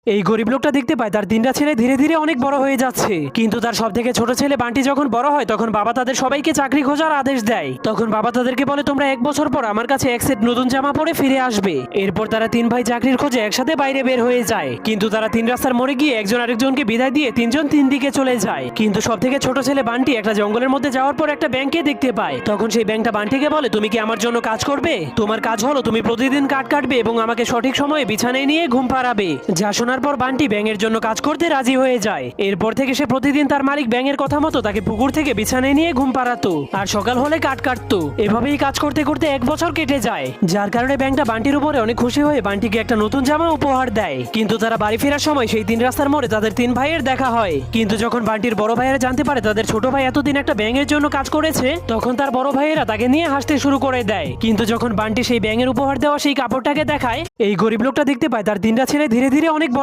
এই গরিব লোকটা দেখতে পায় তার তিনটা ছেলে ধীরে ধীরে অনেক বড় হয়ে যাচ্ছে, কিন্তু তার সব থেকে ছোট ছেলে বান্টি যখন বড় হয় তখন বাবা তাদের সবাইকে চাকরি খোঁজার আদেশ দেয়। তখন বাবা তাদেরকে বলে, তোমরা 1 বছর পর আমার কাছে এক সেট নতুন জামা পরে ফিরে আসবে। এরপর তারা তিন ভাই চাকরির খোঁজে একসাথে বাইরে বের হয়ে যায়, কিন্তু তারা তিন রাস্তার মোড়ে গিয়ে একজন আরেকজনকে বিদায় দিয়ে তিনজন তিন দিকে চলে যায়। কিন্তু সব থেকে ছোট ছেলে বান্টি একটা জঙ্গলের মধ্যে যাওয়ার পর একটা ব্যাংকে দেখতে পায়। তখন সেই ব্যাংকটা বান্টিকে বলে, তুমি কি আমার জন্য কাজ করবে? তোমার কাজ হলো তুমি প্রতিদিন কাঠ কাটবে এবং আমাকে সঠিক সময়ে বিছানায় নিয়ে ঘুম পাড়াবে। যা শোনার পর বান্টি ব্যাঙের জন্য কাজ করতে রাজি হয়ে যায়। এরপর থেকে সে প্রতিদিন তার মালিক ব্যাঙের কথা মতো তাকে পুকুর থেকে বিছানায় নিয়ে ঘুম পাড়াতো আর সকাল হলে কাঠ কাটতো। এভাবেই কাজ করতে করতে 1 বছর কেটে যায়, যার কারণে ব্যাংকটা বান্টির উপরে অনেক খুশি হয়ে বান্টিকে একটা নতুন জামা উপহার দেয়। কিন্তু তারা বাড়ি ফেরার সময় সেই তিন রাস্তার মোড়ে তাদের তিন ভাইয়ের দেখা হয়। কিন্তু যখন বান্টির বড় ভাইয়েরা জানতে পারে তাদের ছোট ভাই এতদিন একটা ব্যাঙের জন্য কাজ করেছে, তখন তার বড় ভাইয়েরা তাকে নিয়ে হাসতে শুরু করে দেয়। কিন্তু যখন বান্টি সেই ব্যাঙের উপহার দেওয়া সেই কাপড়টাকে দেখায়, এই গরিব লোকটা দেখতে পায় তার তিনটা ছেলে ধীরে ধীরে অনেক বড়